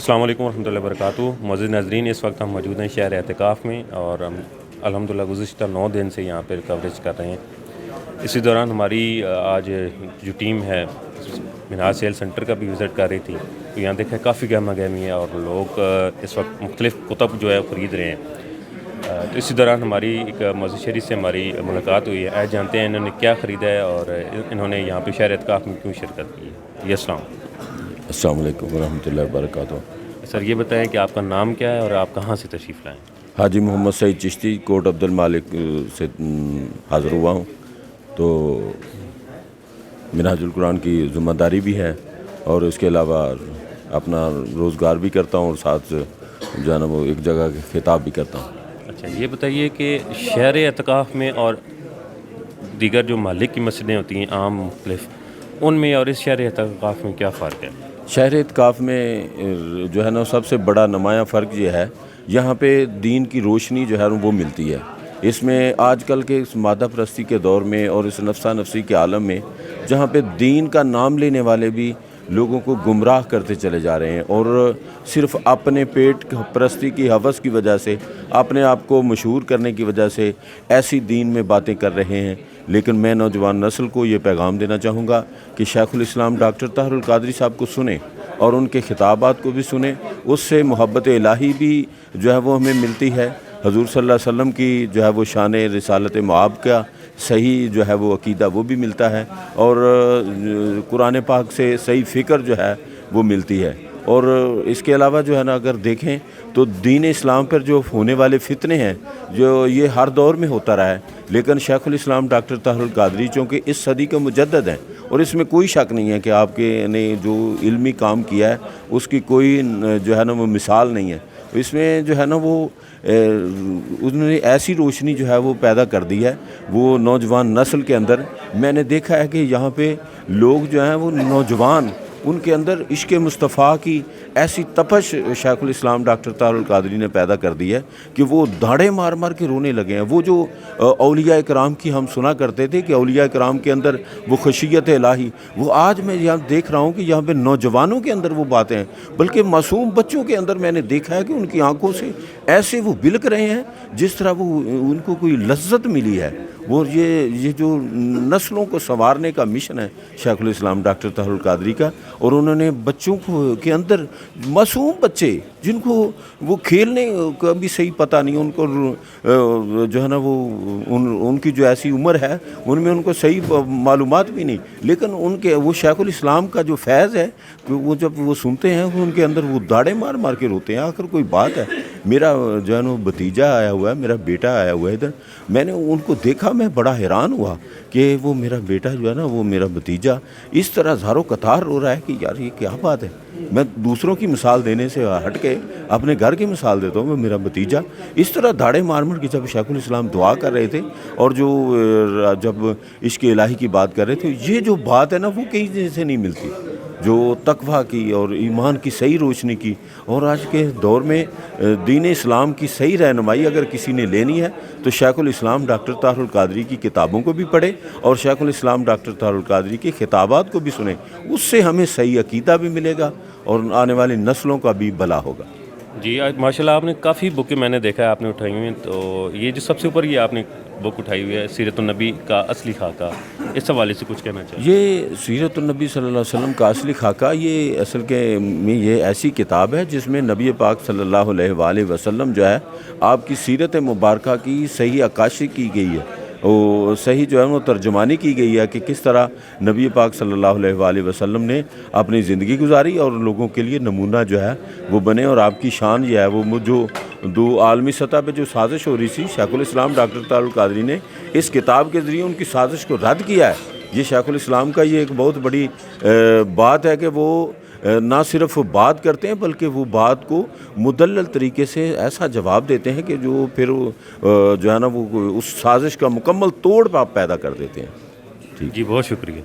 السلام علیکم ورحمۃ اللہ وبرکاتہ۔ معزز ناظرین، اس وقت ہم موجود ہیں شہر اعتکاف میں اور ہم الحمدللہ گزشتہ 9 دن سے یہاں پر کوریج کر رہے ہیں۔ اسی دوران ہماری آج جو ٹیم ہے منہاج سیل سینٹر کا بھی وزٹ کر رہی تھی، تو یہاں دیکھا کافی گہما گہمی ہے اور لوگ اس وقت مختلف کتب جو ہے خرید رہے ہیں۔ تو اسی دوران ہماری ایک معزز شہری سے ہماری ملاقات ہوئی ہے۔ آج جانتے ہیں انہوں نے کیا خریدا ہے اور انہوں نے یہاں پہ شہر اعتکاف میں کیوں شرکت کی ہے۔ السلام السلام علیکم ورحمۃ اللہ وبرکاتہ۔ سر، یہ بتائیں کہ آپ کا نام کیا ہے اور آپ کہاں سے تشریف لائیں؟ حاجی محمد سعید چشتی، کوٹ عبد المالک سے حاضر ہوا ہوں۔ تو منہاج القرآن کی ذمہ داری بھی ہے اور اس کے علاوہ اپنا روزگار بھی کرتا ہوں اور ساتھ جو ہے نا وہ ایک جگہ کے خطاب بھی کرتا ہوں۔ اچھا، یہ بتائیے کہ شہر اعتکاف میں اور دیگر جو مالک کی مسجدیں ہوتی ہیں عام مختلف، ان میں اور اس شہر اعتکاف میں کیا فرق ہے؟ شہر اعتکاف میں جو ہے نا سب سے بڑا نمایاں فرق یہ ہے، یہاں پہ دین کی روشنی جو ہے وہ ملتی ہے۔ اس میں آج کل کے اس مادہ پرستی کے دور میں اور اس نفسہ نفسی کے عالم میں جہاں پہ دین کا نام لینے والے بھی لوگوں کو گمراہ کرتے چلے جا رہے ہیں اور صرف اپنے پیٹ پرستی کی ہوس کی وجہ سے، اپنے آپ کو مشہور کرنے کی وجہ سے ایسی دین میں باتیں کر رہے ہیں۔ لیکن میں نوجوان نسل کو یہ پیغام دینا چاہوں گا کہ شیخ الاسلام ڈاکٹر طاہر القادری صاحب کو سنیں اور ان کے خطابات کو بھی سنیں۔ اس سے محبت الہی بھی جو ہے وہ ہمیں ملتی ہے، حضور صلی اللہ علیہ وسلم کی جو ہے وہ شان رسالت معاب کا صحیح جو ہے وہ عقیدہ وہ بھی ملتا ہے اور قرآن پاک سے صحیح فکر جو ہے وہ ملتی ہے۔ اور اس کے علاوہ جو ہے نا اگر دیکھیں تو دین اسلام پر جو ہونے والے فتنے ہیں جو یہ ہر دور میں ہوتا رہا ہے، لیکن شیخ الاسلام ڈاکٹر طاہر القادری چونکہ اس صدی کے مجدد ہیں اور اس میں کوئی شک نہیں ہے کہ آپ کے نے جو علمی کام کیا ہے اس کی کوئی جو ہے نا وہ مثال نہیں ہے۔ اس میں جو ہے نا وہ انہوں نے ایسی روشنی جو ہے وہ پیدا کر دی ہے وہ نوجوان نسل کے اندر۔ میں نے دیکھا ہے کہ یہاں پہ لوگ جو ہیں وہ نوجوان، ان کے اندر عشق مصطفیٰ کی ایسی تپش شیخ الاسلام ڈاکٹر طاہر القادری نے پیدا کر دی ہے کہ وہ دھاڑے مار مار کے رونے لگے ہیں۔ وہ جو اولیاء کرام کی ہم سنا کرتے تھے کہ اولیاء کرام کے اندر وہ خشیت الہی، وہ آج میں یہاں دیکھ رہا ہوں کہ یہاں پہ نوجوانوں کے اندر وہ باتیں ہیں، بلکہ معصوم بچوں کے اندر میں نے دیکھا ہے کہ ان کی آنکھوں سے ایسے وہ بلک رہے ہیں جس طرح وہ ان کو کوئی لذت ملی ہے۔ وہ یہ جو نسلوں کو سنوارنے کا مشن ہے شیخ الاسلام ڈاکٹر طاہر القادری کا، اور انہوں نے بچوں کو کے اندر معصوم بچے جن کو وہ کھیلنے کا بھی صحیح پتہ نہیں، ان کو جو ہے نا وہ ان کی جو ایسی عمر ہے ان میں ان کو صحیح معلومات بھی نہیں، لیکن ان کے وہ شیخ الاسلام کا جو فیض ہے کہ وہ جب وہ سنتے ہیں ان کے اندر وہ داڑے مار مار کے روتے ہیں۔ آخر کوئی بات ہے، میرا جو ہے نا بھتیجا آیا ہوا ہے، میرا بیٹا آیا ہوا ہے ادھر، میں نے ان کو دیکھا، میں بڑا حیران ہوا کہ وہ میرا بیٹا جو ہے نا وہ میرا بھتیجا اس طرح زارو قطار رو رہا ہے کہ یار یہ کیا بات ہے۔ میں دوسروں کی مثال دینے سے ہٹ کے اپنے گھر کی مثال دیتا ہوں، میرا بھتیجا اس طرح داڑے مار مار کے جب شیخ الاسلام دعا کر رہے تھے اور جو جب عشق الہی کی بات کر رہے تھے، یہ جو بات ہے نا وہ کہیں سے نہیں ملتی، جو تقویٰ کی اور ایمان کی صحیح روشنی کی۔ اور آج کے دور میں دین اسلام کی صحیح رہنمائی اگر کسی نے لینی ہے تو شیخ الاسلام ڈاکٹر طاہر القادری کی کتابوں کو بھی پڑھے اور شیخ الاسلام ڈاکٹر طاہر القادری کے خطابات کو بھی سنیں، اس سے ہمیں صحیح عقیدہ بھی ملے گا اور آنے والی نسلوں کا بھی بھلا ہوگا۔ جی، ماشاءاللہ آپ نے کافی بکیں میں نے دیکھا ہے آپ نے اٹھائی ہوئی ہیں، تو یہ جو سب سے اوپر یہ آپ نے بک اٹھائی ہوئی ہے سیرت النبی کا اصلی خاکہ، اس حوالے سے کچھ کہنا چاہیے؟ یہ سیرت النبی صلی اللہ علیہ وسلم کا اصلی خاکہ، یہ اصل کے میں یہ ایسی کتاب ہے جس میں نبی پاک صلی اللہ علیہ وآلہ وسلم جو ہے آپ کی سیرت مبارکہ کی صحیح عکاسی کی گئی ہے، وہ صحیح جو ہے وہ ترجمانی کی گئی ہے کہ کس طرح نبی پاک صلی اللہ علیہ وآلہ وسلم نے اپنی زندگی گزاری اور لوگوں کے لیے نمونہ جو ہے وہ بنے۔ اور آپ کی شان یہ ہے وہ جو دو عالمی سطح پہ جو سازش ہو رہی تھی، شیخ الاسلام ڈاکٹر طاہر القادری نے اس کتاب کے ذریعے ان کی سازش کو رد کیا ہے۔ یہ شیخ الاسلام کا یہ ایک بہت بڑی بات ہے کہ وہ نہ صرف بات کرتے ہیں بلکہ وہ بات کو مدلل طریقے سے ایسا جواب دیتے ہیں کہ جو پھر جو ہے نا وہ اس سازش کا مکمل توڑ پیدا کر دیتے ہیں۔ جی، بہت شکریہ۔